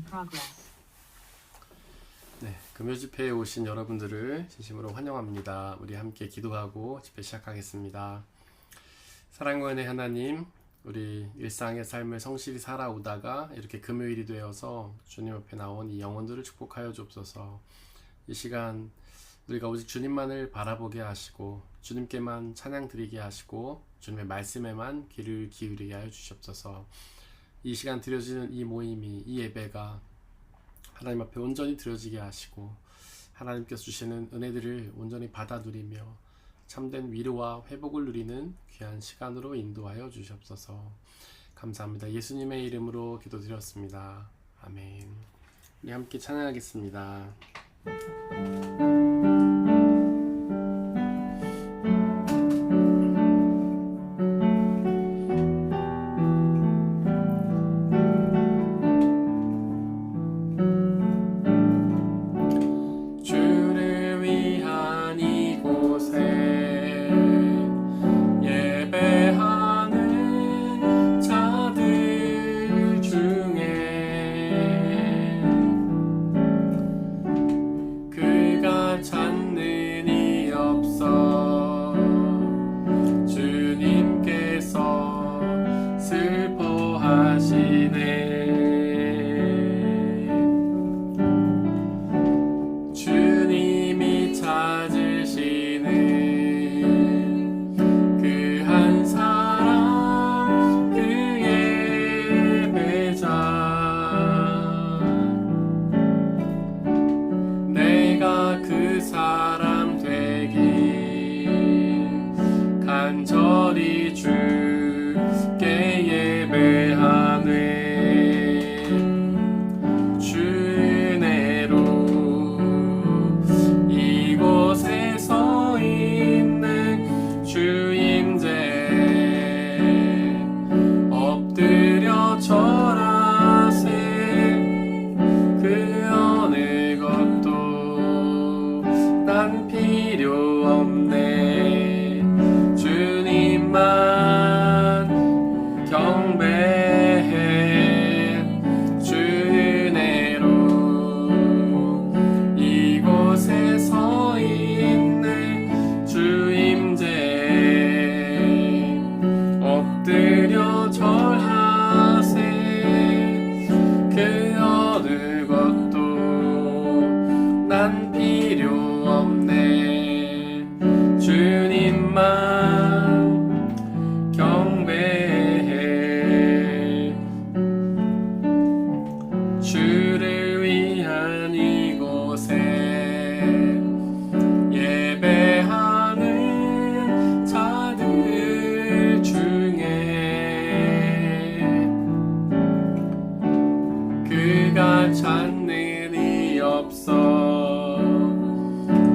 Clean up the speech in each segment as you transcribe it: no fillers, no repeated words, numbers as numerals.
in progress. 네, 금요 집회에 오신 여러분들을 진심으로 환영합니다. 우리 함께 기도하고 집회 시작하겠습니다. 사랑과 은혜 하나님, 우리 일상의 삶을 성실히 살아오다가 이렇게 금요일이 되어서 주님 앞에 나온 이 영혼들을 축복하여 주옵소서. 이 시간 우리가 오직 주님만을 바라보게 하시고 주님께만 찬양 드리게 하시고 주님의 말씀에만 귀를 기울이게 하여 주시옵소서. 이 시간 드려지는 이 모임이, 이 예배가 하나님 앞에 온전히 드려지게 하시고 하나님께서 주시는 은혜들을 온전히 받아 누리며 참된 위로와 회복을 누리는 귀한 시간으로 인도하여 주시옵소서. 감사합니다. 예수님의 이름으로 기도드렸습니다. 아멘. 우리 함께 찬양하겠습니다. 간절히 주께 예배하네. 주 은혜로 이곳에 서 있는 주 임재 엎드려 절하세. 그 어느 것도 난 필요 없네. 주님만 경배해. 주 은혜로 이곳에 서 있네. 주 임재 엎드려 절하세. 그 어느 것도 난 필요 없네. 주님만 경배해. 주를 위한 이곳에 예배하는 자들 중에 그가 찾는 이 없어.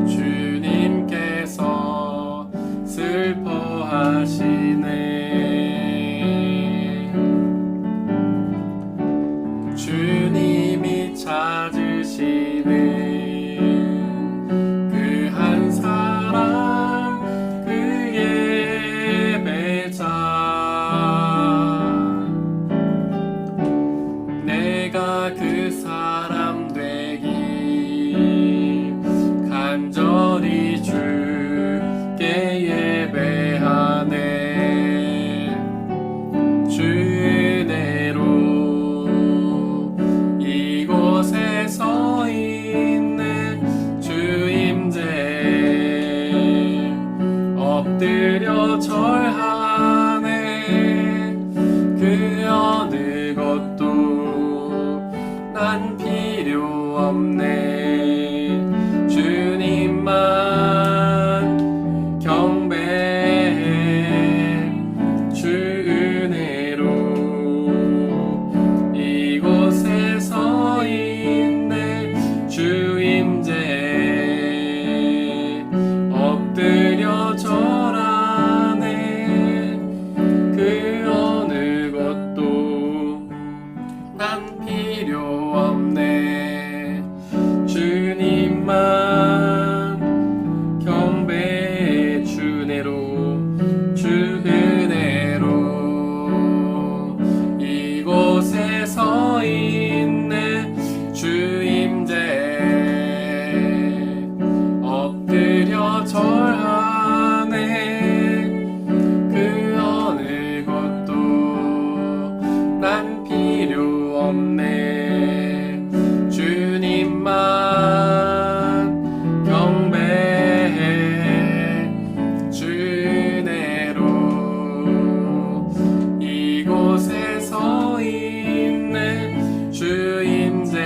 주님께서 슬퍼하시네. 주님이 찾으시는 그 한 사람, 그 예배자. 내가 그 사람 되기 간절히 주께 예배하네. 주 은혜로 이곳에 서 있는 주 임재 엎드려 절하네. 그 어느 것도 난 필요 없네. 주님만 경배해. 주 은혜로 이곳에 서 있네. 주 임재 엎드려 절하네. 그 어느 것도 난 필요 없네. 주님만 경배해. 주 은혜로 주 은혜로 이곳에 서 있네. 없네. 주님만 경배해. 주 은혜로 이곳에 서 있네. 주 임재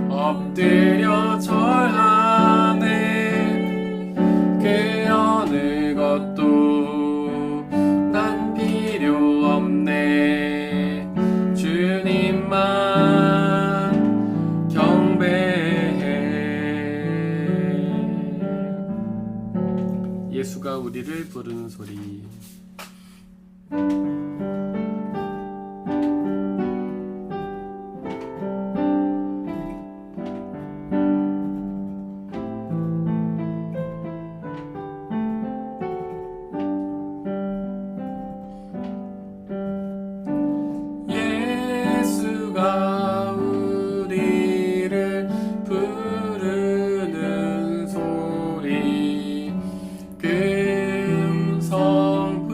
엎드려 절하네. 그 어느 것도 난 필요 없네. 주님만 경배해. 예수가 우리를 부르는 소리. 예수가 우리를 부르는 소리. 그 음성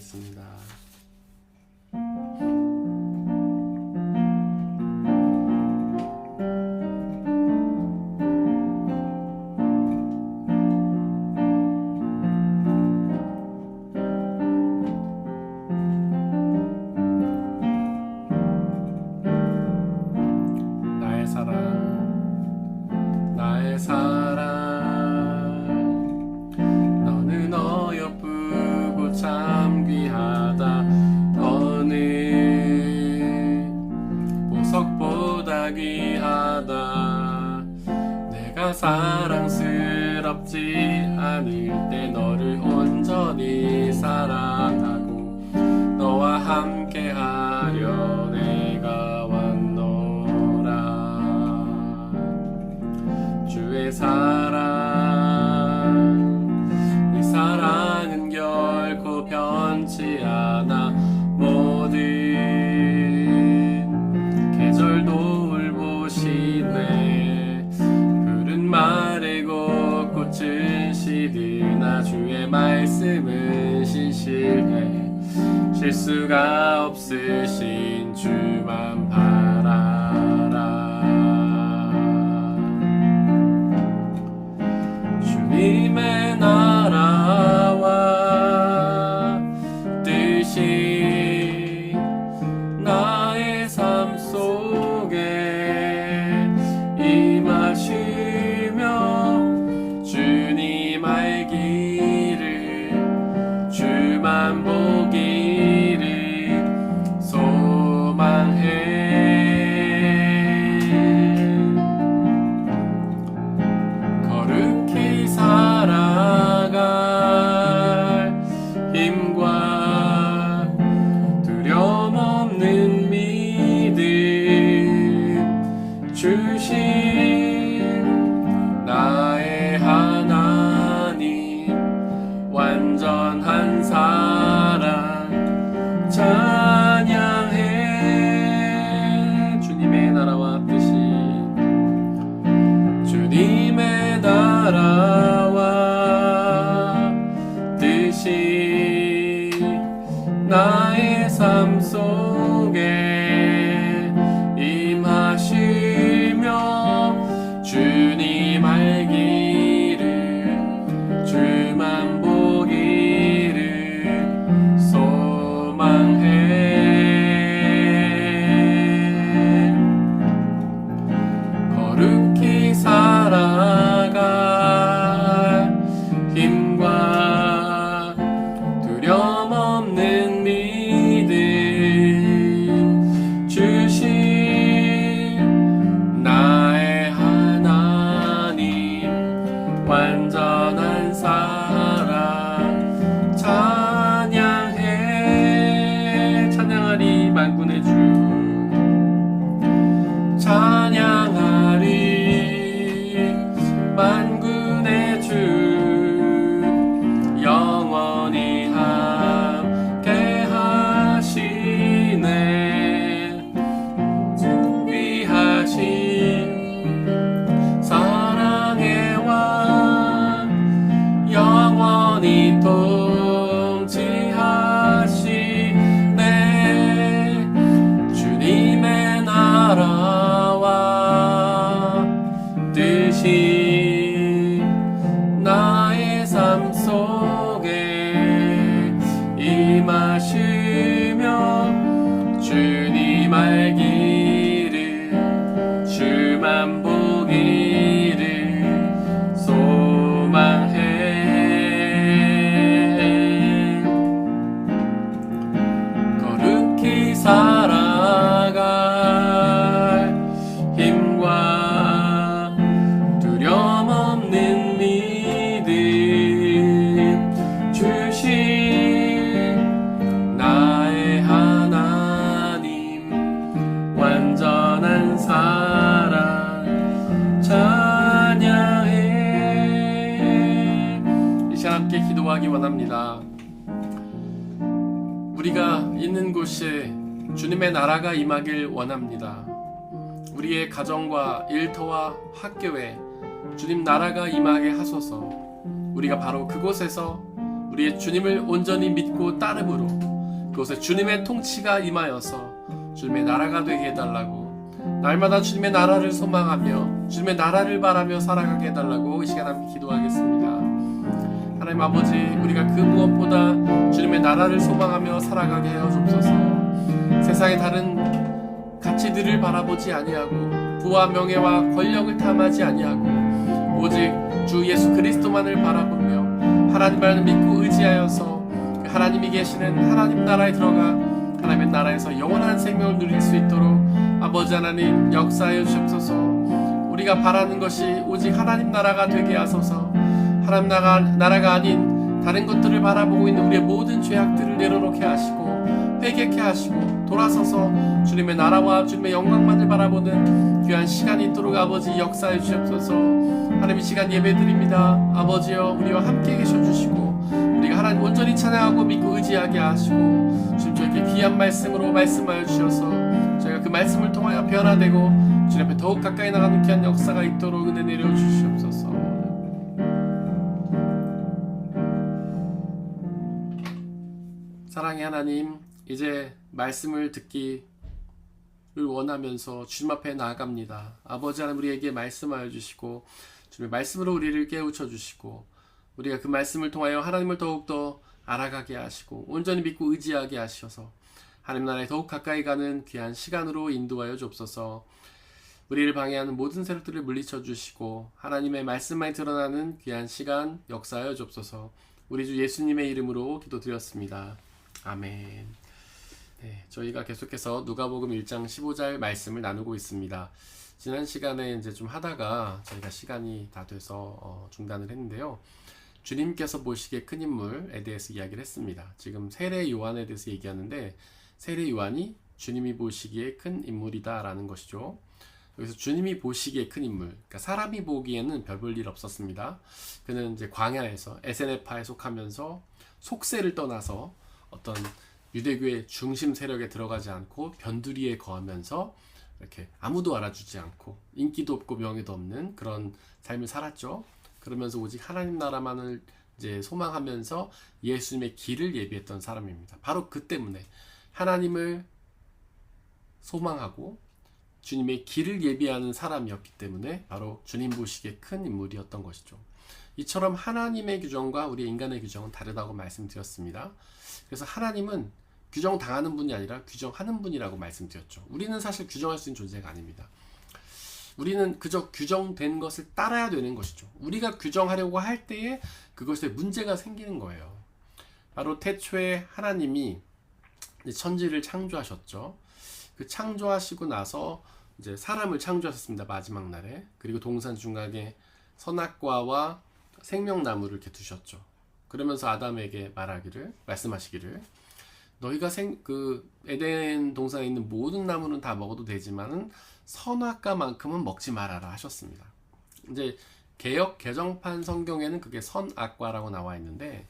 하겠습니다. 나의 사랑 너는 어여쁘고 참 귀하다. 너는 보석보다 귀하다. 내가 사랑스럽지 않을 때 너를 온전히 사랑하고 너와 함께하려 내가 왔노라. 주의 사랑, 이 사랑은 결코 변치 않아. 모든 계절도 울보시네. 푸른 마르고 꽃은 시드나 주의 말씀은 신실해. 실수가 없으신 주만 바라라. 주님의 나라와 뜻이 나의 삶 속에 임하시며 주님 알기를 주만 보기를 소망해. 거룩히 살아갈 힘과 두려움 없는 믿음 주신 나의 하나님. 완전한 사랑 찬양해. 주님의 나라와 뜻이, 주님의 나라와 뜻이 나의 삶 속에 임하시며 주님 알기를 주만 보기를 소망해. 거룩히 살아갈 힘과 두려움 없는 믿음 주신 나의 하나님. 완전한 사랑 찬양해. 찬양하리 만군의 주, 찬양하리 만군의 주. 영원히 함께 하시네. 준비하신 사랑의 왕 영원히 통치하시네. 주님의 나라와 뜻이 나의 삶 속에 임하시며 주님 알기를 주만 보기를 소망해. 거룩히 살아갈 힘과 두려움 없는 믿음 주신 나의 하나님. 완전한 사랑 찬양해. 이 시간 함께 기도하기 원합니다. 우리가 있는 곳에 주님의 나라가 임하길 원합니다. 우리의 가정과 일터와 학교에 주님 나라가 임하게 하소서. 우리가 바로 그곳에서 우리의 주님을 온전히 믿고 따름으로 그곳에 주님의 통치가 임하여서 주님의 나라가 되게 해달라고, 날마다 주님의 나라를 소망하며 주님의 나라를 바라며 살아가게 해달라고 이 시간 함께 기도하겠습니다. 하나님 아버지, 우리가 그 무엇보다 주님의 나라를 소망하며 살아가게 하여 주옵소서. 세상의 다른 가치들을 바라보지 아니하고 부와 명예와 권력을 탐하지 아니하고 오직 주 예수 그리스도만을 바라보며 하나님만을 믿고 의지하여서 하나님이 계시는 하나님 나라에 들어가 하나님의 나라에서 영원한 생명을 누릴 수 있도록 아버지 하나님 역사하여 주옵소서. 우리가 바라는 것이 오직 하나님 나라가 되게 하소서. 하나님 나라가 아닌 다른 것들을 바라보고 있는 우리의 모든 죄악들을 내려놓게 하시고 회개케 하시고 돌아서서 주님의 나라와 주님의 영광만을 바라보는 귀한 시간이 있도록 아버지 역사해 주옵소서. 하나님 이 시간 예배드립니다. 아버지여, 우리와 함께 계셔주시고 우리가 하나님 온전히 찬양하고 믿고 의지하게 하시고 주님 저에게 귀한 말씀으로 말씀하여 주셔서 저희가 그 말씀을 통하여 변화되고 주님 앞에 더욱 가까이 나가는 귀한 역사가 있도록 은혜 내려 주시옵소서. 사랑의 하나님, 이제 말씀을 듣기를 원하면서 주님 앞에 나아갑니다. 아버지 하나님, 우리에게 말씀하여 주시고 주님의 말씀으로 우리를 깨우쳐 주시고 우리가 그 말씀을 통하여 하나님을 더욱더 알아가게 하시고 온전히 믿고 의지하게 하셔서 하나님 나라에 더욱 가까이 가는 귀한 시간으로 인도하여 주옵소서. 우리를 방해하는 모든 세력들을 물리쳐 주시고 하나님의 말씀만이 드러나는 귀한 시간 역사하여 주옵소서. 우리 주 예수님의 이름으로 기도드렸습니다. 아멘. 네, 저희가 계속해서 누가복음 1장 15절 말씀을 나누고 있습니다. 지난 시간에 이제 좀 하다가 저희가 시간이 다 돼서 중단을 했는데요. 주님께서 보시기에 큰 인물에 대해서 이야기를 했습니다. 지금 세례 요한에 대해서 얘기하는데 세례 요한이 주님이 보시기에 큰 인물이다 라는 것이죠. 여기서 주님이 보시기에 큰 인물, 그러니까 사람이 보기에는 별 볼 일 없었습니다. 그는 이제 광야에서 에세네파에 속하면서 속세를 떠나서 어떤 유대교의 중심 세력에 들어가지 않고 변두리에 거하면서 이렇게 아무도 알아주지 않고 인기도 없고 명예도 없는 그런 삶을 살았죠. 그러면서 오직 하나님 나라만을 이제 소망하면서 예수님의 길을 예비했던 사람입니다. 바로 그 때문에 하나님을 소망하고 주님의 길을 예비하는 사람이었기 때문에 바로 주님 보시기에 큰 인물이었던 것이죠. 이처럼 하나님의 규정과 우리 인간의 규정은 다르다고 말씀드렸습니다. 그래서 하나님은 규정당하는 분이 아니라 규정하는 분이라고 말씀드렸죠. 우리는 사실 규정할 수 있는 존재가 아닙니다. 우리는 그저 규정된 것을 따라야 되는 것이죠. 우리가 규정하려고 할 때에 그것에 문제가 생기는 거예요. 바로 태초에 하나님이 천지를 창조하셨죠. 그 창조하시고 나서 이제 사람을 창조하셨습니다. 마지막 날에. 그리고 동산 중간에 선악과와 생명나무를 이렇게 두셨죠. 그러면서 아담에게 말씀하시기를 너희가 그 에덴 동산에 있는 모든 나무는 다 먹어도 되지만은 선악과만큼은 먹지 말아라 하셨습니다. 이제 개역 개정판 성경에는 그게 선악과라고 나와 있는데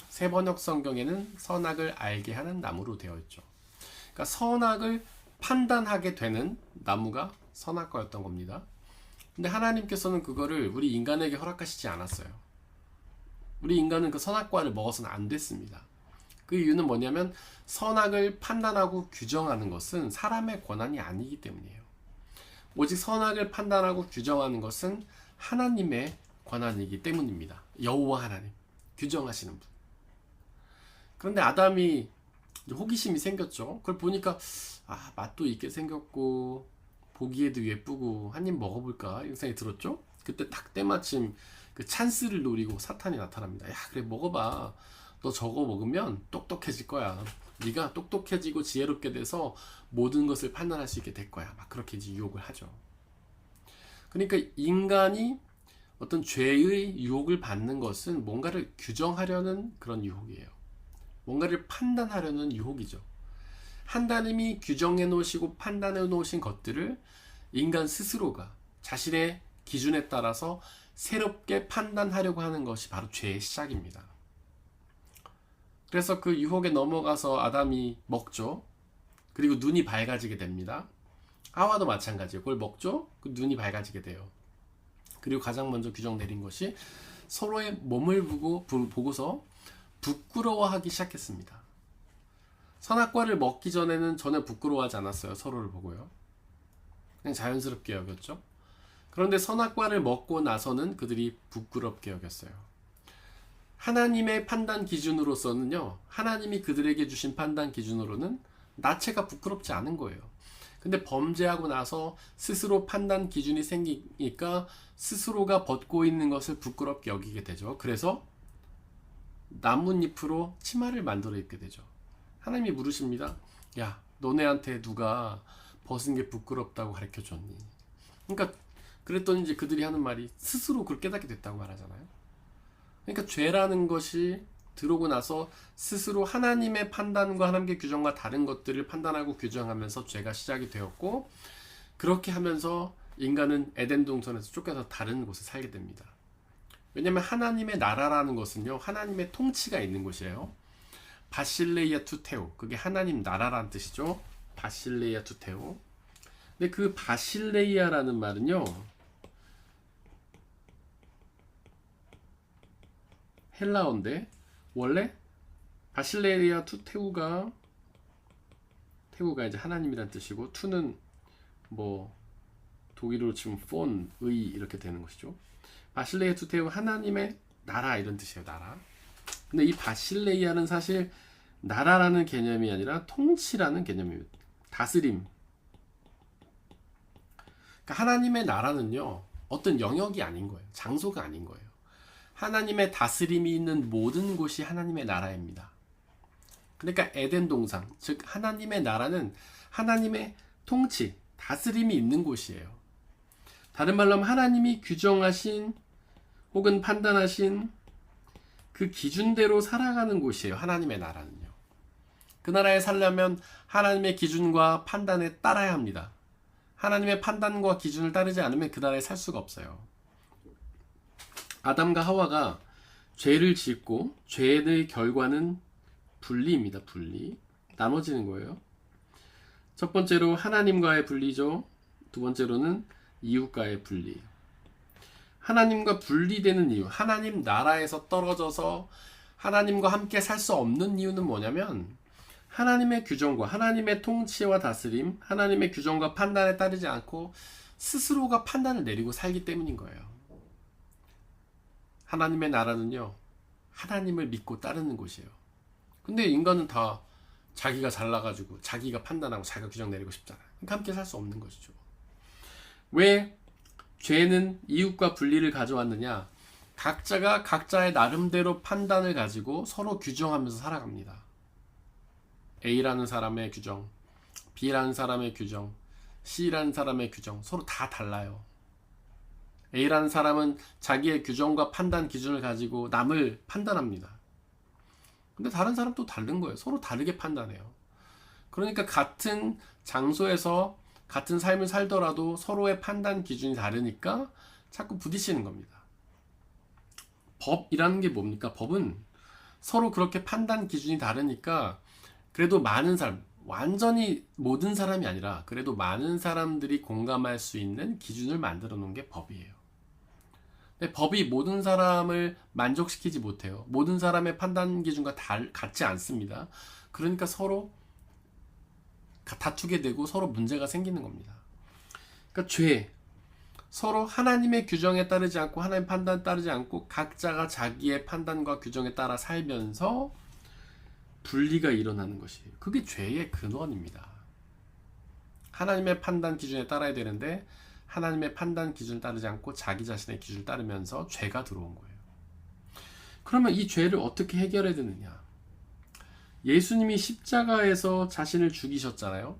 세번역 성경에는 선악을 알게 하는 나무로 되어 있죠. 그러니까 선악을 판단하게 되는 나무가 선악과였던 겁니다. 근데 하나님께서는 그거를 우리 인간에게 허락하시지 않았어요. 우리 인간은 그 선악과를 먹어서는 안 됐습니다. 그 이유는 뭐냐면 선악을 판단하고 규정하는 것은 사람의 권한이 아니기 때문이에요. 오직 선악을 판단하고 규정하는 것은 하나님의 권한이기 때문입니다. 여호와 하나님, 규정하시는 분. 그런데 아담이 호기심이 생겼죠. 그걸 보니까 맛도 있게 생겼고 보기에도 예쁘고 한 입 먹어볼까 이런 생각이 들었죠. 그때 딱 때마침 그 찬스를 노리고 사탄이 나타납니다. 야, 그래 먹어봐. 너 저거 먹으면 똑똑해질 거야. 네가 똑똑해지고 지혜롭게 돼서 모든 것을 판단할 수 있게 될 거야. 막 그렇게 이제 유혹을 하죠. 그러니까 인간이 어떤 죄의 유혹을 받는 것은 뭔가를 규정하려는 그런 유혹이에요. 뭔가를 판단하려는 유혹이죠. 하나님이 규정해 놓으시고 판단해 놓으신 것들을 인간 스스로가 자신의 기준에 따라서 새롭게 판단하려고 하는 것이 바로 죄의 시작입니다. 그래서 그 유혹에 넘어가서 아담이 먹죠. 그리고 눈이 밝아지게 됩니다. 하와도 마찬가지예요. 그걸 먹죠. 그 눈이 밝아지게 돼요. 그리고 가장 먼저 규정 내린 것이 서로의 몸을 보고서 부끄러워하기 시작했습니다. 선악과를 먹기 전에는 전혀 부끄러워하지 않았어요. 서로를 보고요. 그냥 자연스럽게 여겼죠. 그런데 선악과를 먹고 나서는 그들이 부끄럽게 여겼어요. 하나님의 판단 기준으로서는요, 하나님이 그들에게 주신 판단 기준으로는 나체가 부끄럽지 않은 거예요. 근데 범죄하고 나서 스스로 판단 기준이 생기니까 스스로가 벗고 있는 것을 부끄럽게 여기게 되죠. 그래서 나뭇잎으로 치마를 만들어 입게 되죠. 하나님이 물으십니다. 야, 너네한테 누가 벗은 게 부끄럽다고 가르쳐 줬니? 그러니까 그랬더니 이제 그들이 하는 말이 스스로 그걸 깨닫게 됐다고 말하잖아요. 그러니까 죄라는 것이 들어오고 나서 스스로 하나님의 판단과 하나님의 규정과 다른 것들을 판단하고 규정하면서 죄가 시작이 되었고, 그렇게 하면서 인간은 에덴 동산에서 쫓겨서 다른 곳에 살게 됩니다. 왜냐하면 하나님의 나라라는 것은요, 하나님의 통치가 있는 곳이에요. 바실레이아 투테오, 그게 하나님 나라라는 뜻이죠. 바실레이아 투테오. 근데 그 바실레이아라는 말은요, 헬라어인데 원래 바실레이아 투테우가, 테우가 이제 하나님이란 뜻이고, 투는 뭐 독일어로 치면 폰, 의 이렇게 되는 것이죠. 바실레이아 투테우, 하나님의 나라 이런 뜻이에요. 나라. 근데 이 바실레이아는 사실 나라라는 개념이 아니라 통치라는 개념입니다. 다스림. 그러니까 하나님의 나라는요, 어떤 영역이 아닌 거예요. 장소가 아닌 거예요. 하나님의 다스림이 있는 모든 곳이 하나님의 나라입니다. 그러니까 에덴 동산, 즉 하나님의 나라는 하나님의 통치, 다스림이 있는 곳이에요. 다른 말로 하면 하나님이 규정하신 혹은 판단하신 그 기준대로 살아가는 곳이에요. 하나님의 나라는요. 그 나라에 살려면 하나님의 기준과 판단에 따라야 합니다. 하나님의 판단과 기준을 따르지 않으면 그 나라에 살 수가 없어요. 아담과 하와가 죄를 짓고 죄의 결과는 분리입니다. 분리. 나눠지는 거예요. 첫 번째로 하나님과의 분리죠. 두 번째로는 이웃과의 분리. 하나님과 분리되는 이유, 하나님 나라에서 떨어져서 하나님과 함께 살 수 없는 이유는 뭐냐면, 하나님의 규정과 하나님의 통치와 다스림, 하나님의 규정과 판단에 따르지 않고 스스로가 판단을 내리고 살기 때문인 거예요. 하나님의 나라는요, 하나님을 믿고 따르는 곳이에요. 근데 인간은 다 자기가 잘나가지고 자기가 판단하고 자기가 규정 내리고 싶잖아요. 그러니까 함께 살 수 없는 것이죠. 왜 죄는 이웃과 분리를 가져왔느냐? 각자가 각자의 나름대로 판단을 가지고 서로 규정하면서 살아갑니다. A라는 사람의 규정, B라는 사람의 규정, C라는 사람의 규정, 서로 다 달라요. A라는 사람은 자기의 규정과 판단 기준을 가지고 남을 판단합니다. 근데 다른 사람 또 다른 거예요. 서로 다르게 판단해요. 그러니까 같은 장소에서 같은 삶을 살더라도 서로의 판단 기준이 다르니까 자꾸 부딪히는 겁니다. 법이라는 게 뭡니까? 법은 서로 그렇게 판단 기준이 다르니까 그래도 많은 사람, 완전히 모든 사람이 아니라 그래도 많은 사람들이 공감할 수 있는 기준을 만들어 놓은 게 법이에요. 근데 법이 모든 사람을 만족시키지 못해요. 모든 사람의 판단 기준과 같지 않습니다. 그러니까 서로 다투게 되고 서로 문제가 생기는 겁니다. 그러니까 죄, 서로 하나님의 규정에 따르지 않고 하나님의 판단에 따르지 않고 각자가 자기의 판단과 규정에 따라 살면서 분리가 일어나는 것이에요. 그게 죄의 근원입니다. 하나님의 판단 기준에 따라야 되는데 하나님의 판단 기준을 따르지 않고 자기 자신의 기준을 따르면서 죄가 들어온 거예요. 그러면 이 죄를 어떻게 해결해야 되느냐? 예수님이 십자가에서 자신을 죽이셨잖아요.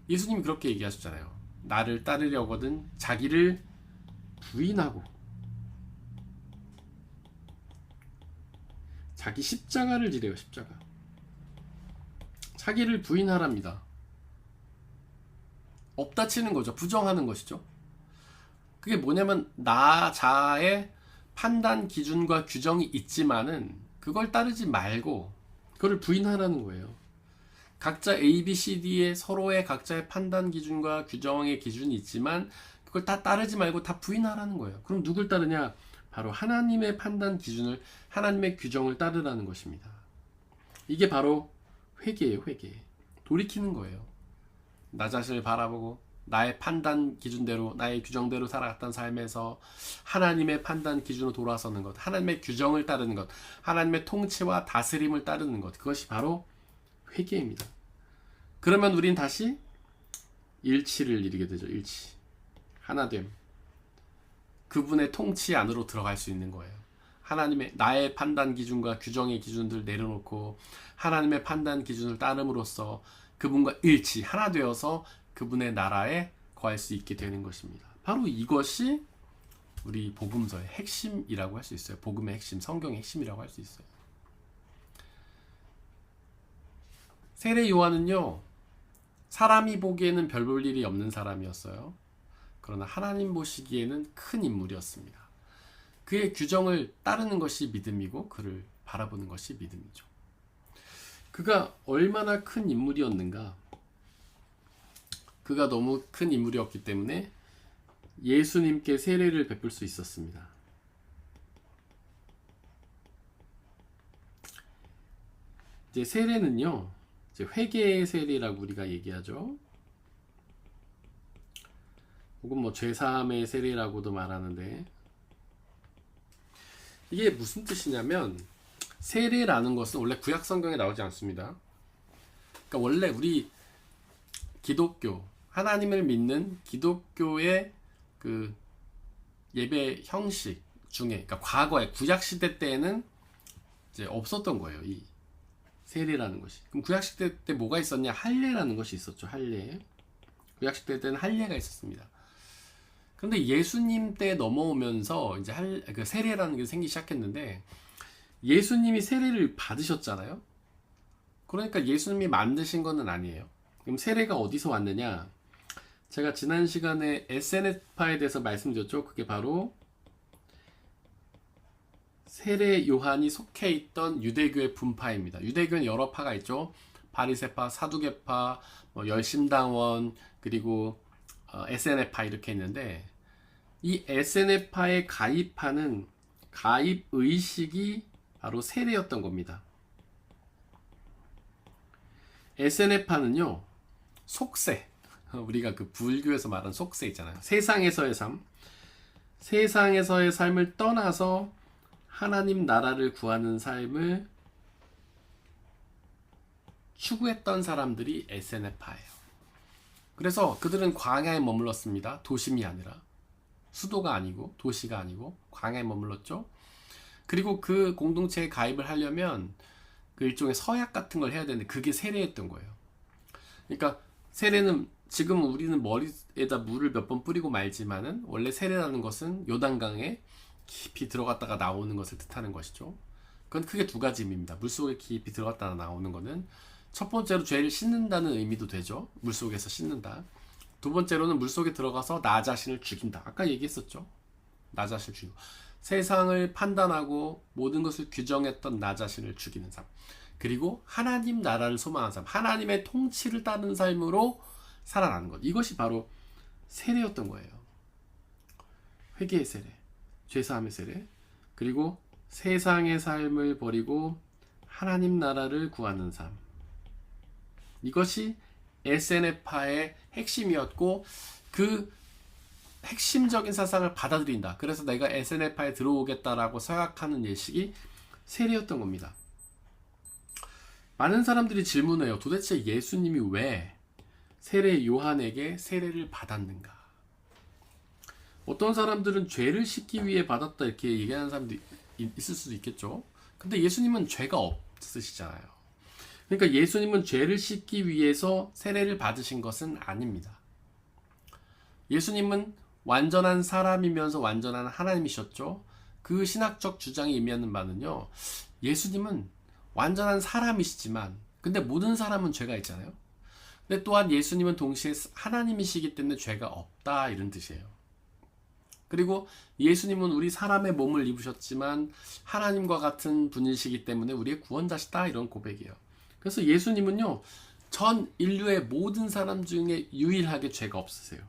예수님이 그렇게 얘기하셨잖아요. 나를 따르려거든 자기를 부인하고 자기 십자가를 지래요. 십자가. 자기를 부인하랍니다. 없다 치는 거죠. 부정하는 것이죠. 그게 뭐냐면 나 자아의 판단 기준과 규정이 있지만은 그걸 따르지 말고 그걸 부인하라는 거예요. 각자 A, B, C, D의 서로의 각자의 판단 기준과 규정의 기준이 있지만 그걸 다 따르지 말고 다 부인하라는 거예요. 그럼 누굴 따르냐? 바로 하나님의 판단 기준을, 하나님의 규정을 따르라는 것입니다. 이게 바로 회개예요. 회개. 돌이키는 거예요. 나 자신을 바라보고 나의 판단 기준대로, 나의 규정대로 살아갔던 삶에서 하나님의 판단 기준으로 돌아서는 것, 하나님의 규정을 따르는 것, 하나님의 통치와 다스림을 따르는 것, 그것이 바로 회개입니다. 그러면 우린 다시 일치를 이루게 되죠. 일치. 하나됨. 그분의 통치 안으로 들어갈 수 있는 거예요. 하나님의, 나의 판단 기준과 규정의 기준들을 내려놓고 하나님의 판단 기준을 따름으로써 그분과 일치, 하나 되어서 그분의 나라에 거할 수 있게 되는 것입니다. 바로 이것이 우리 복음서의 핵심이라고 할 수 있어요. 복음의 핵심, 성경의 핵심이라고 할 수 있어요. 세례 요한은요, 사람이 보기에는 별 볼 일이 없는 사람이었어요. 그러나 하나님 보시기에는 큰 인물이었습니다. 그의 규정을 따르는 것이 믿음이고 그를 바라보는 것이 믿음이죠. 그가 얼마나 큰 인물이었는가? 그가 너무 큰 인물이었기 때문에 예수님께 세례를 베풀 수 있었습니다. 이제 세례는요, 이제 회개의 세례라고 우리가 얘기하죠. 혹은 뭐 죄사함의 세례라고도 말하는데, 이게 무슨 뜻이냐면, 세례라는 것은 원래 구약 성경에 나오지 않습니다. 그러니까 원래 우리 기독교, 하나님을 믿는 기독교의 그 예배 형식 중에, 그러니까 과거에 구약 시대 때에는 이제 없었던 거예요. 이 세례라는 것이. 그럼 구약 시대 때 뭐가 있었냐? 할례라는 것이 있었죠. 할례. 구약 시대 때는 할례가 있었습니다. 그런데 예수님 때 넘어오면서 이제 그 세례라는 게 생기기 시작했는데, 예수님이 세례를 받으셨잖아요. 그러니까 예수님이 만드신 거는 아니에요. 그럼 세례가 어디서 왔느냐? 제가 지난 시간에 SNF파에 대해서 말씀드렸죠. 그게 바로 세례 요한이 속해 있던 유대교의 분파입니다. 유대교는 여러 파가 있죠. 바리새파, 사두개파, 열심당원, 그리고 SNF파 이렇게 있는데, 이 SNF파에 가입하는 가입 의식이 바로 세례였던 겁니다. SNF파는요, 속세, 우리가 그 불교에서 말하는 속세 있잖아요. 세상에서의 삶, 세상에서의 삶을 떠나서 하나님 나라를 구하는 삶을 추구했던 사람들이 SNF파예요. 그래서 그들은 광야에 머물렀습니다. 도심이 아니라, 수도가 아니고 도시가 아니고 광야에 머물렀죠. 그리고 그 공동체에 가입을 하려면 그 일종의 서약 같은 걸 해야 되는데, 그게 세례였던 거예요. 그러니까 세례는, 지금 우리는 머리에다 물을 몇 번 뿌리고 말지만은, 원래 세례라는 것은 요단강에 깊이 들어갔다가 나오는 것을 뜻하는 것이죠. 그건 크게 두 가지 의미입니다. 물속에 깊이 들어갔다가 나오는 거는 첫 번째로 죄를 씻는다는 의미도 되죠. 물속에서 씻는다. 두 번째로는 물속에 들어가서 나 자신을 죽인다. 아까 얘기했었죠. 나 자신을 죽이고, 세상을 판단하고 모든 것을 규정했던 나 자신을 죽이는 삶, 그리고 하나님 나라를 소망하는 삶, 하나님의 통치를 따르는 삶으로 살아가는 것, 이것이 바로 세례였던 거예요. 회개의 세례, 죄사함의 세례, 그리고 세상의 삶을 버리고 하나님 나라를 구하는 삶, 이것이 SNF파의 핵심이었고, 그 핵심적인 사상을 받아들인다. 그래서 내가 SNF파에 들어오겠다라고 생각하는 예식이 세례였던 겁니다. 많은 사람들이 질문해요. 도대체 예수님이 왜 세례 요한에게 세례를 받았는가? 어떤 사람들은 죄를 씻기 위해 받았다 이렇게 얘기하는 사람도 있을 수도 있겠죠. 근데 예수님은 죄가 없으시잖아요. 그러니까 예수님은 죄를 씻기 위해서 세례를 받으신 것은 아닙니다. 예수님은 완전한 사람이면서 완전한 하나님이셨죠. 그 신학적 주장이 의미하는 바는요, 예수님은 완전한 사람이시지만, 근데 모든 사람은 죄가 있잖아요. 근데 또한 예수님은 동시에 하나님이시기 때문에 죄가 없다, 이런 뜻이에요. 그리고 예수님은 우리 사람의 몸을 입으셨지만 하나님과 같은 분이시기 때문에 우리의 구원자시다, 이런 고백이에요. 그래서 예수님은요, 전 인류의 모든 사람 중에 유일하게 죄가 없으세요.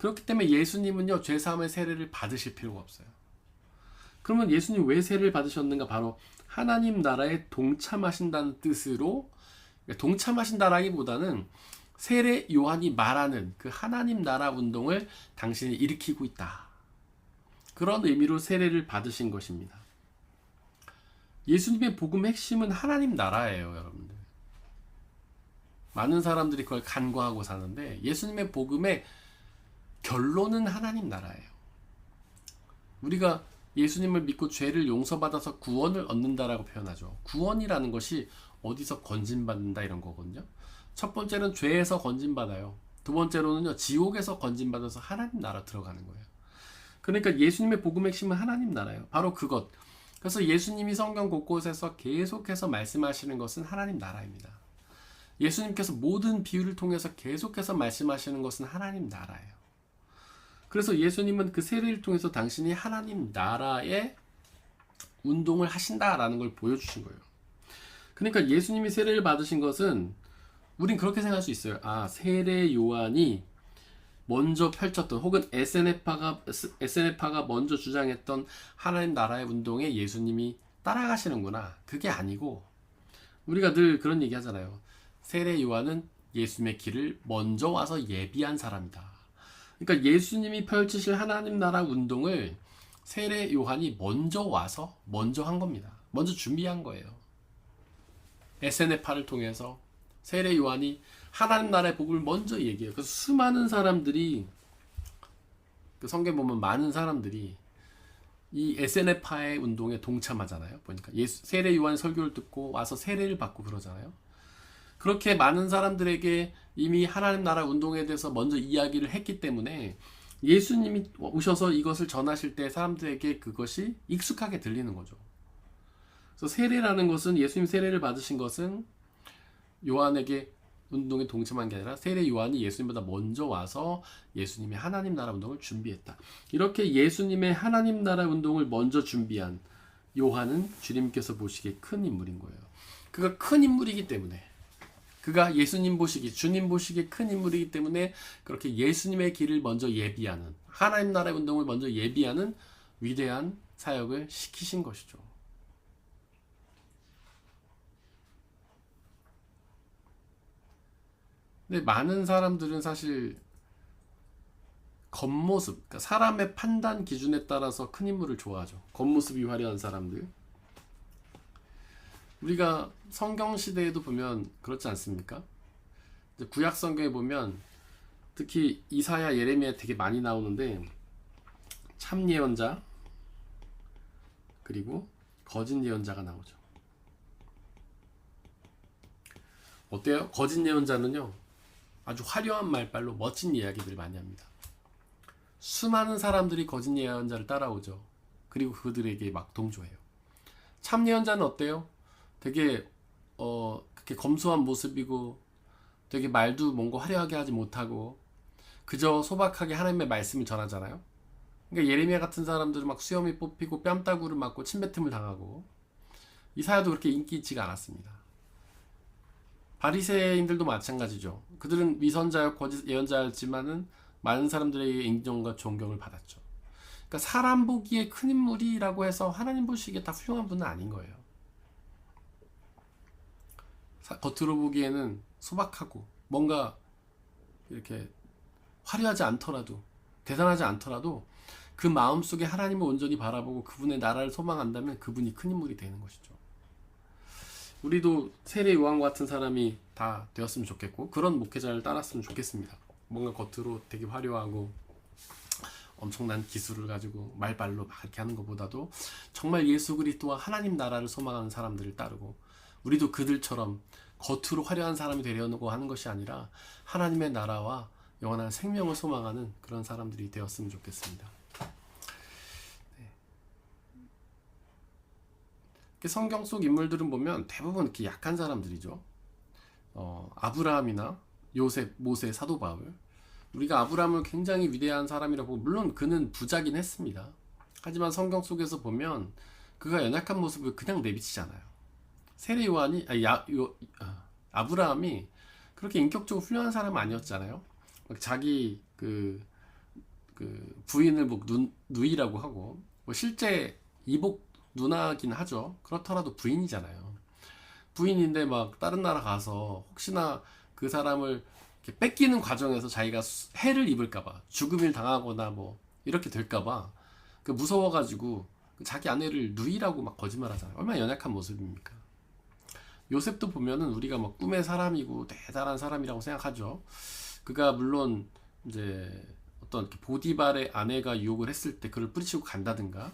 그렇기 때문에 예수님은요, 죄사함의 세례를 받으실 필요가 없어요. 그러면 예수님 왜 세례를 받으셨는가? 바로 하나님 나라에 동참하신다는 뜻으로, 동참하신다라기보다는 세례 요한이 말하는 그 하나님 나라 운동을 당신이 일으키고 있다, 그런 의미로 세례를 받으신 것입니다. 예수님의 복음의 핵심은 하나님 나라예요, 여러분들. 많은 사람들이 그걸 간과하고 사는데 예수님의 복음의 결론은 하나님 나라예요. 우리가 예수님을 믿고 죄를 용서받아서 구원을 얻는다라고 표현하죠. 구원이라는 것이 어디서 건진받는다 이런 거거든요. 첫 번째는 죄에서 건진받아요. 두 번째로는요, 지옥에서 건진받아서 하나님 나라 들어가는 거예요. 그러니까 예수님의 복음의 핵심은 하나님 나라예요. 바로 그것. 그래서 예수님이 성경 곳곳에서 계속해서 말씀하시는 것은 하나님 나라입니다. 예수님께서 모든 비유를 통해서 계속해서 말씀하시는 것은 하나님 나라예요. 그래서 예수님은 그 세례를 통해서 당신이 하나님 나라의 운동을 하신다라는 걸 보여주신 거예요. 그러니까 예수님이 세례를 받으신 것은, 우린 그렇게 생각할 수 있어요. 아, 세례 요한이 먼저 펼쳤던, 혹은 SNF파가 먼저 주장했던 하나님 나라의 운동에 예수님이 따라가시는구나. 그게 아니고, 우리가 늘 그런 얘기 하잖아요. 세례 요한은 예수님의 길을 먼저 와서 예비한 사람이다. 그러니까 예수님이 펼치실 하나님 나라 운동을 세례 요한이 먼저 와서 먼저 한 겁니다. 먼저 준비한 거예요. SNF파를 통해서 세례 요한이 하나님 나라의 복음을 먼저 얘기해요. 그래서 수많은 사람들이, 그 성경 보면 많은 사람들이 이 SNF파의 운동에 동참하잖아요. 보니까 세례 요한 설교를 듣고 와서 세례를 받고 그러잖아요. 그렇게 많은 사람들에게 이미 하나님 나라 운동에 대해서 먼저 이야기를 했기 때문에 예수님이 오셔서 이것을 전하실 때 사람들에게 그것이 익숙하게 들리는 거죠. 그래서 세례라는 것은, 예수님 세례를 받으신 것은 요한에게 운동에 동참한 게 아니라 세례 요한이 예수님보다 먼저 와서 예수님의 하나님 나라 운동을 준비했다. 이렇게 예수님의 하나님 나라 운동을 먼저 준비한 요한은 주님께서 보시기에 큰 인물인 거예요. 그가 큰 인물이기 때문에, 그가 예수님 보시기, 주님 보시기에 큰 인물이기 때문에 그렇게 예수님의 길을 먼저 예비하는, 하나님 나라의 운동을 먼저 예비하는 위대한 사역을 시키신 것이죠. 근데 많은 사람들은 사실 겉모습, 그러니까 사람의 판단 기준에 따라서 큰 인물을 좋아하죠. 겉모습이 화려한 사람들. 우리가 성경 시대에도 보면 그렇지 않습니까? 구약 성경에 보면 특히 이사야, 예레미야 되게 많이 나오는데, 참 예언자 그리고 거짓 예언자가 나오죠. 어때요? 거짓 예언자는요, 아주 화려한 말발로 멋진 이야기들을 많이 합니다. 수많은 사람들이 거짓 예언자를 따라오죠. 그리고 그들에게 막 동조해요. 참 예언자는 어때요? 되게 그렇게 검소한 모습이고, 되게 말도 뭔가 화려하게 하지 못하고 그저 소박하게 하나님의 말씀을 전하잖아요. 그러니까 예레미야 같은 사람들은 막 수염이 뽑히고 뺨따구를 맞고 침뱉음을 당하고, 이사야도 그렇게 인기 있지가 않았습니다. 바리새인들도 마찬가지죠. 그들은 위선자였고 거짓 예언자였지만은 많은 사람들의 인정과 존경을 받았죠. 그러니까 사람 보기에 큰 인물이라고 해서 하나님 보시기에 다 훌륭한 분은 아닌 거예요. 겉으로 보기에는 소박하고 뭔가 이렇게 화려하지 않더라도, 대단하지 않더라도 그 마음속에 하나님을 온전히 바라보고 그분의 나라를 소망한다면 그분이 큰 인물이 되는 것이죠. 우리도 세례 요한 같은 사람이 다 되었으면 좋겠고, 그런 목회자를 따랐으면 좋겠습니다. 뭔가 겉으로 되게 화려하고 엄청난 기술을 가지고 말발로 막 이렇게 하는 것보다도 정말 예수 그리스도와 하나님 나라를 소망하는 사람들을 따르고, 우리도 그들처럼 겉으로 화려한 사람이 되려고 하는 것이 아니라 하나님의 나라와 영원한 생명을 소망하는 그런 사람들이 되었으면 좋겠습니다. 네. 성경 속 인물들은 보면 대부분 이렇게 약한 사람들이죠. 아브라함이나 요셉, 모세, 사도 바울. 우리가 아브라함을 굉장히 위대한 사람이라고 보고, 물론 그는 부자긴 했습니다. 하지만 성경 속에서 보면 그가 연약한 모습을 그냥 내비치잖아요. 세례 요한이, 아브라함이 그렇게 인격적으로 훌륭한 사람은 아니었잖아요. 자기 그 그 부인을 뭐 누이라고 하고 뭐 실제 이복 누나긴 하죠. 그렇더라도 부인이잖아요. 부인인데 막 다른 나라 가서 혹시나 그 사람을 이렇게 뺏기는 과정에서 자기가 해를 입을까봐 죽음을 당하거나 뭐 이렇게 될까봐 그 무서워가지고 자기 아내를 누이라고 막 거짓말하잖아요. 얼마나 연약한 모습입니까? 요셉도 보면은 우리가 뭐 꿈의 사람이고 대단한 사람이라고 생각하죠. 그가 물론 이제 어떤 보디발의 아내가 유혹을 했을 때 그를 뿌리치고 간다든가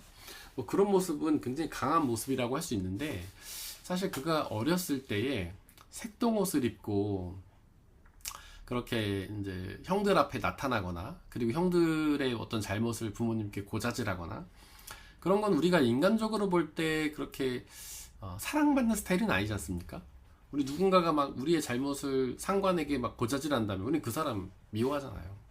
뭐 그런 모습은 굉장히 강한 모습이라고 할 수 있는데 사실 그가 어렸을 때에 색동옷을 입고 그렇게 이제 형들 앞에 나타나거나 그리고 형들의 어떤 잘못을 부모님께 고자질하거나 그런 건 우리가 인간적으로 볼 때 그렇게 사랑받는 스타일은 아니지 않습니까? 우리 누군가가 막 우리의 잘못을 상관에게 막 고자질한다면 우리는 그 사람 미워하잖아요.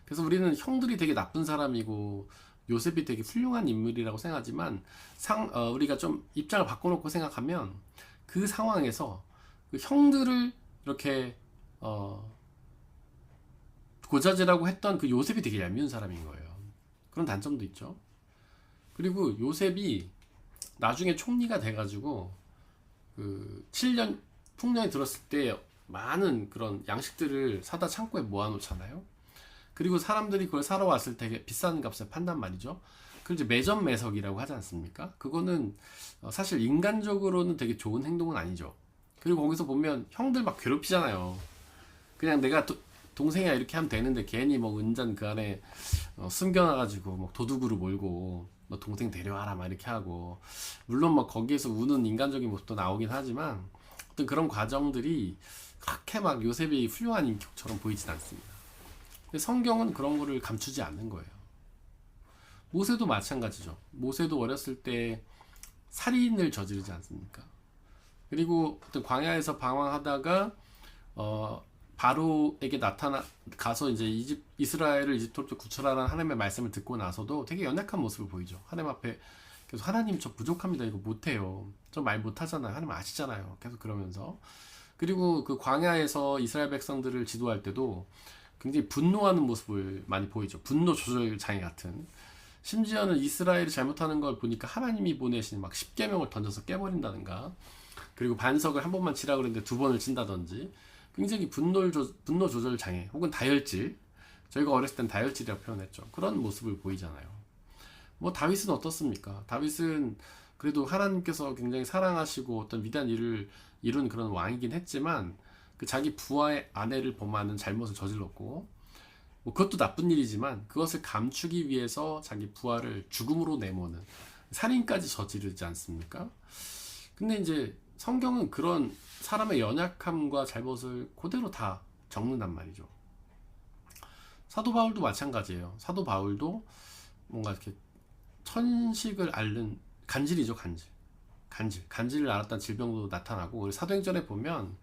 그래서 우리는 형들이 되게 나쁜 사람이고 요셉이 되게 훌륭한 인물이라고 생각하지만 우리가 좀 입장을 바꿔놓고 생각하면 그 상황에서 그 형들을 이렇게 고자질하고 했던 그 요셉이 되게 얄미운 사람인 거예요. 그런 단점도 있죠. 그리고 요셉이 나중에 총리가 돼가지고 그 7년 풍년이 들었을 때 많은 그런 양식들을 사다 창고에 모아놓잖아요. 그리고 사람들이 그걸 사러 왔을 때 되게 비싼 값에 판단 말이죠. 그걸 이제 매점매석이라고 하지 않습니까? 그거는 사실 인간적으로는 되게 좋은 행동은 아니죠. 그리고 거기서 보면 형들 막 괴롭히잖아요. 그냥 내가 동생이야 이렇게 하면 되는데 괜히 뭐 은잔 그 안에 숨겨놔가지고 뭐 도둑으로 몰고 너 동생 데려와라 막 이렇게 하고 물론 막 거기에서 우는 인간적인 모습도 나오긴 하지만 어떤 그런 과정들이 그렇게 막 요셉이 훌륭한 인격처럼 보이진 않습니다. 근데 성경은 그런 거를 감추지 않는 거예요. 모세도 마찬가지죠. 모세도 어렸을 때 살인을 저지르지 않습니까? 그리고 어떤 광야에서 방황하다가 바로에게 가서 이제 이스라엘을 이집트로부터 구출하라는 하나님의 말씀을 듣고 나서도 되게 연약한 모습을 보이죠. 하나님 앞에 계속 하나님 저 부족합니다. 이거 못해요. 저 말 못하잖아요. 하나님 아시잖아요. 계속 그러면서 그리고 그 광야에서 이스라엘 백성들을 지도할 때도 굉장히 분노하는 모습을 많이 보이죠. 분노 조절 장애 같은. 심지어는 이스라엘이 잘못하는 걸 보니까 하나님이 보내신 막 10계명을 던져서 깨버린다든가 그리고 반석을 한 번만 치라 그랬는데 2번을 친다든지 굉장히 분노 조절 장애 혹은 다혈질 저희가 어렸을 땐 다혈질이라고 표현했죠. 그런 모습을 보이잖아요. 뭐 다윗은 어떻습니까? 다윗은 그래도 하나님께서 굉장히 사랑하시고 어떤 위대한 일을 이룬 그런 왕이긴 했지만 그 자기 부하의 아내를 범하는 잘못을 저질렀고 뭐 그것도 나쁜 일이지만 그것을 감추기 위해서 자기 부하를 죽음으로 내모는 살인까지 저지르지 않습니까? 근데 이제 성경은 그런 사람의 연약함과 잘못을 그대로 다 적는단 말이죠. 사도 바울도 마찬가지예요. 사도 바울도 뭔가 이렇게 천식을 앓는 간질이죠, 간질을 앓았다는 질병도 나타나고 우리 사도행전에 보면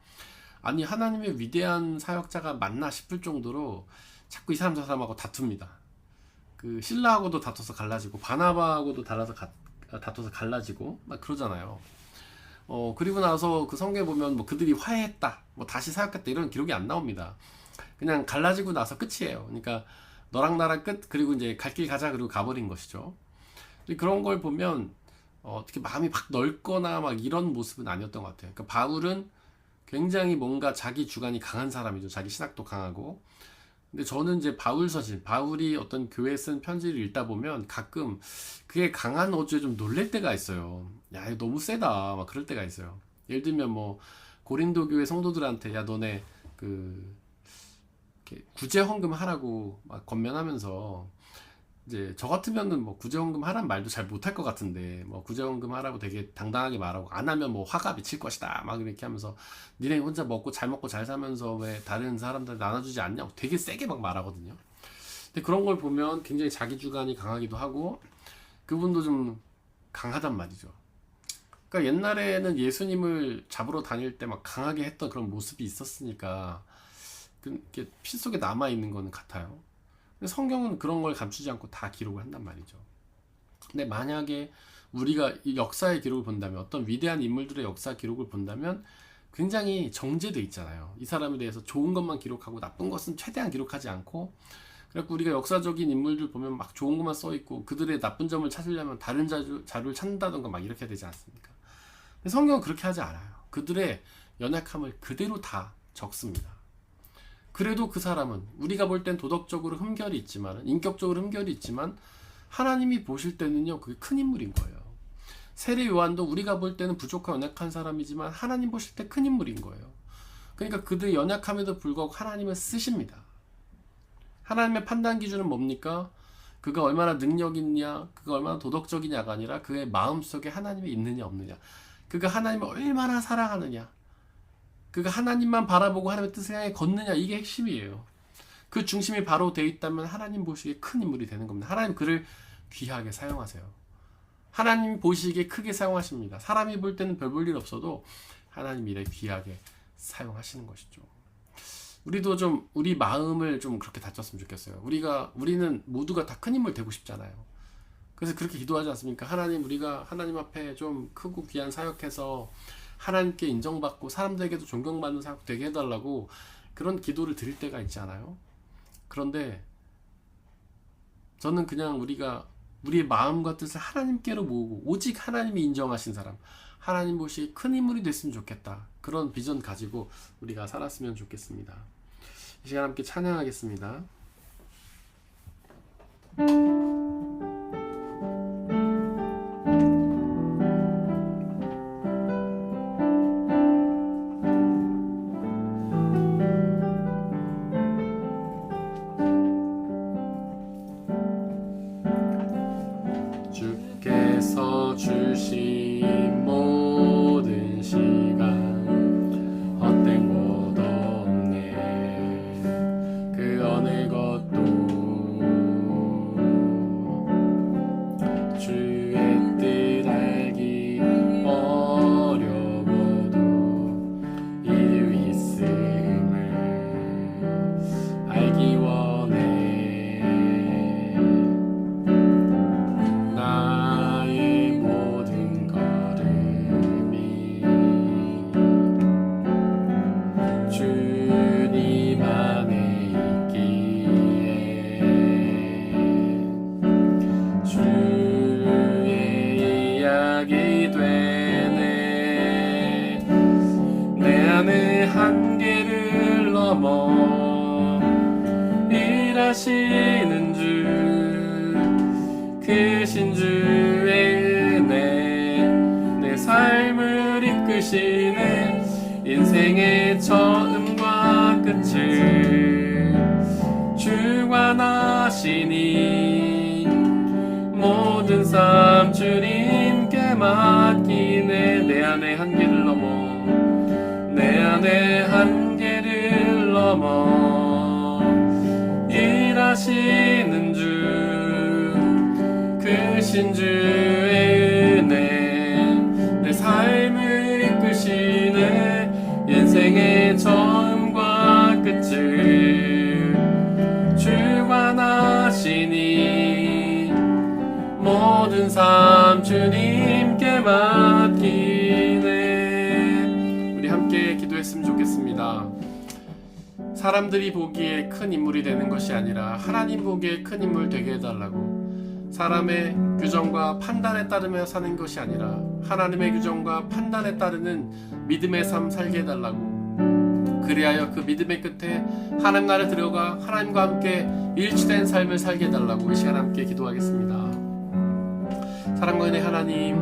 아니 하나님의 위대한 사역자가 맞나 싶을 정도로 자꾸 이 사람 저 사람하고 다툽니다. 그 신라하고도 다퉈서 갈라지고 바나바하고도 다퉈서 갈라지고 막 그러잖아요. 그리고 나서 그 성경에 보면 뭐 그들이 화해했다, 뭐 다시 사역했다 이런 기록이 안 나옵니다. 그냥 갈라지고 나서 끝이에요. 그러니까 너랑 나랑 끝, 그리고 이제 갈 길 가자, 그리고 가버린 것이죠. 그런 걸 보면 어떻게 마음이 막 넓거나 막 이런 모습은 아니었던 것 같아요. 그러니까 바울은 굉장히 뭔가 자기 주관이 강한 사람이죠. 자기 신학도 강하고. 근데 저는 이제 바울이 어떤 교회에 쓴 편지를 읽다 보면 가끔 그게 강한 어조에 좀 놀랄 때가 있어요. 야, 이거 너무 세다. 막 그럴 때가 있어요. 예를 들면 뭐 고린도 교회 성도들한테 야, 너네 이렇게 구제 헌금 하라고 막 권면하면서 이제 저 같으면은 뭐 구제 헌금 하라는 말도 잘 못할 것 같은데 뭐 구제 헌금 하라고 되게 당당하게 말하고 안 하면 뭐 화가 미칠 것이다 막 이렇게 하면서 니네 혼자 먹고 잘 사면서 왜 다른 사람들 나눠주지 않냐고 되게 세게 막 말하거든요. 근데 그런 걸 보면 굉장히 자기 주관이 강하기도 하고 그분도 좀 강하단 말이죠. 그러니까 옛날에는 예수님을 잡으러 다닐 때 막 강하게 했던 그런 모습이 있었으니까 그게 피 속에 남아 있는 거는 같아요. 성경은 그런 걸 감추지 않고 다 기록을 한단 말이죠. 근데 만약에 우리가 이 역사의 기록을 본다면 어떤 위대한 인물들의 역사 기록을 본다면 굉장히 정제돼 있잖아요. 이 사람에 대해서 좋은 것만 기록하고 나쁜 것은 최대한 기록하지 않고 그래서 우리가 역사적인 인물들 보면 막 좋은 것만 써 있고 그들의 나쁜 점을 찾으려면 다른 자료를 찾는다던가 막 이렇게 되지 않습니까? 근데 성경은 그렇게 하지 않아요. 그들의 연약함을 그대로 다 적습니다. 그래도 그 사람은 우리가 볼 땐 도덕적으로 흠결이 있지만, 인격적으로 흠결이 있지만 하나님이 보실 때는요, 그게 큰 인물인 거예요. 세례 요한도 우리가 볼 때는 부족하고 연약한 사람이지만 하나님 보실 때 큰 인물인 거예요. 그러니까 그들의 연약함에도 불구하고 하나님은 쓰십니다. 하나님의 판단 기준은 뭡니까? 그가 얼마나 능력 있냐, 그가 얼마나 도덕적이냐가 아니라 그의 마음속에 하나님이 있느냐 없느냐, 그가 하나님을 얼마나 사랑하느냐, 그가 하나님만 바라보고 하나님의 뜻을 향해 걷느냐, 이게 핵심이에요. 그 중심이 바로 돼 있다면 하나님 보시기에 큰 인물이 되는 겁니다. 하나님 그를 귀하게 사용하세요. 하나님 보시기에 크게 사용하십니다. 사람이 볼 때는 별 볼 일 없어도 하나님 일에 귀하게 사용하시는 것이죠. 우리도 좀 우리 마음을 좀 그렇게 다쳤으면 좋겠어요. 우리는 모두가 다 큰 인물 되고 싶잖아요. 그래서 그렇게 기도하지 않습니까? 하나님, 우리가 하나님 앞에 좀 크고 귀한 사역해서 하나님께 인정받고 사람들에게도 존경받는 사역 되게 해달라고 그런 기도를 드릴 때가 있지 않아요? 그런데 저는 그냥 우리의 마음과 뜻을 하나님께로 모으고 오직 하나님이 인정하신 사람, 하나님 보시기에 큰 인물이 됐으면 좋겠다, 그런 비전 가지고 우리가 살았으면 좋겠습니다. 이 시간 함께 찬양하겠습니다. 주께서 주신 모든 시간 헛된 곳 없네. 그 어느 것도 주의 뜻 알기 어려워도 이유 있음을 알기 원해. 나의 모든 걸음이 주님 안에 있기에 주의 이야기 되네. 내 안의 한계를 넘어 일하시는 주, 크신 주의 은혜, 내 삶을 이끄시네. 인생의 처음과 끝을 주관하시니 모든 삶 주님께 맡기네. 내 안의 한계를 넘어, 내 안의 한계를 넘어 일하시는 주, 크신 주의 은혜, 내 삶을 이끄시네. 인생의 처음과 끝을 주관하시니 모든 삶 주님께 맡기네. 우리 함께 기도했으면 좋겠습니다. 사람들이 보기에 큰 인물이 되는 것이 아니라 하나님 보기에 큰 인물 되게 해달라고, 사람의 규정과 판단에 따르며 사는 것이 아니라 하나님의 규정과 판단에 따르는 믿음의 삶 살게 해달라고, 그리하여 그 믿음의 끝에 하나님 나라에 들어가 하나님과 함께 일치된 삶을 살게 해달라고 이 시간 함께 기도하겠습니다. 사랑과 은혜 하나님,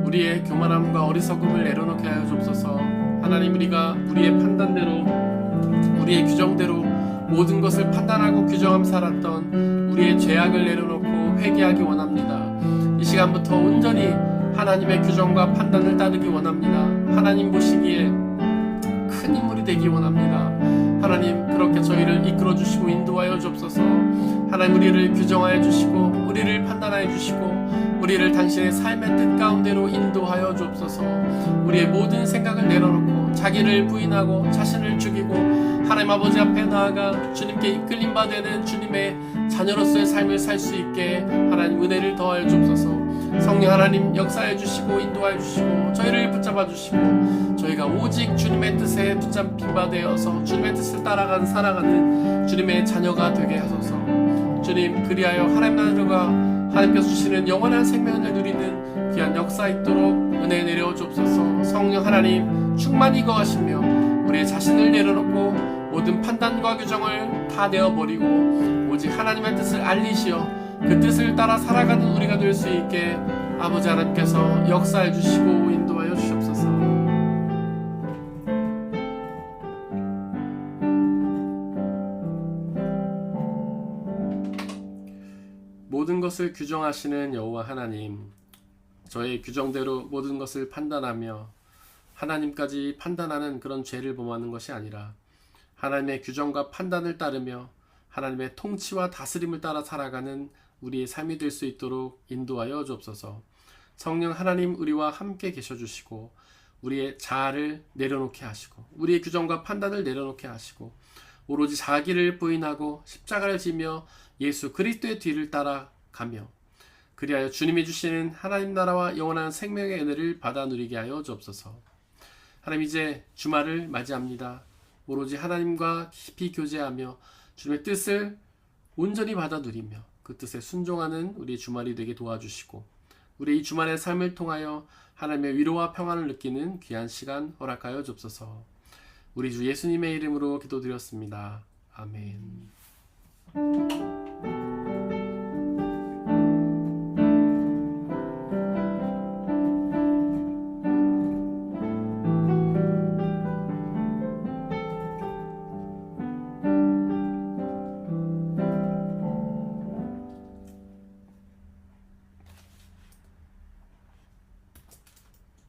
우리의 교만함과 어리석음을 내려놓게 하여 주옵소서. 하나님, 우리가 우리의 판단대로, 우리의 규정대로 모든 것을 판단하고 규정하며 살았던 우리의 죄악을 내려놓고 회개하기 원합니다. 이 시간부터 온전히 하나님의 규정과 판단을 따르기 원합니다. 하나님 보시기에 큰 인물이 되기 원합니다. 하나님, 그렇게 저희를 이끌어 주시고 인도하여 주옵소서. 하나님, 우리를 규정하여 주시고 우리를 판단하여 주시고 우리를 당신의 삶의 뜻 가운데로 인도하여 주옵소서. 우리의 모든 생각을 내려놓고 자기를 부인하고 자신을 죽이고 하나님 아버지 앞에 나아가 주님께 이끌림 받는 주님의 자녀로서의 삶을 살 수 있게 하나님 은혜를 더하여 주옵소서. 성령 하나님 역사해 주시고 인도하여 주시고 저희를 붙잡아 주시고 저희가 오직 주님의 뜻에 붙잡힌 바 되어서 주님의 뜻을 따라가는 살아가는 주님의 자녀가 되게 하소서. 주님, 그리하여 하나님 나라가 하나님께서 주시는 영원한 생명을 누리는 귀한 역사 있도록 은혜 내려 주옵소서. 성령 하나님 충만히 거하시며 우리의 자신을 내려놓고 모든 판단과 규정을 다 내어버리고 오직 하나님의 뜻을 알리시어 그 뜻을 따라 살아가는 우리가 될 수 있게 아버지 하나님께서 역사해 주시고 인도하여 주시옵소서. 모든 것을 규정하시는 여호와 하나님, 저의 규정대로 모든 것을 판단하며 하나님까지 판단하는 그런 죄를 범하는 것이 아니라 하나님의 규정과 판단을 따르며 하나님의 통치와 다스림을 따라 살아가는 우리의 삶이 될 수 있도록 인도하여 주옵소서. 성령 하나님, 우리와 함께 계셔 주시고 우리의 자아를 내려놓게 하시고 우리의 규정과 판단을 내려놓게 하시고 오로지 자기를 부인하고 십자가를 지며 예수 그리스도의 뒤를 따라가며 그리하여 주님이 주시는 하나님 나라와 영원한 생명의 은혜를 받아 누리게 하여 주옵소서. 하나님, 이제 주말을 맞이합니다. 오로지 하나님과 깊이 교제하며 주님의 뜻을 온전히 받아 누리며 그 뜻에 순종하는 우리 주말이 되게 도와주시고 우리 이 주말의 삶을 통하여 하나님의 위로와 평안을 느끼는 귀한 시간 허락하여 주옵소서. 우리 주 예수님의 이름으로 기도드렸습니다. 아멘.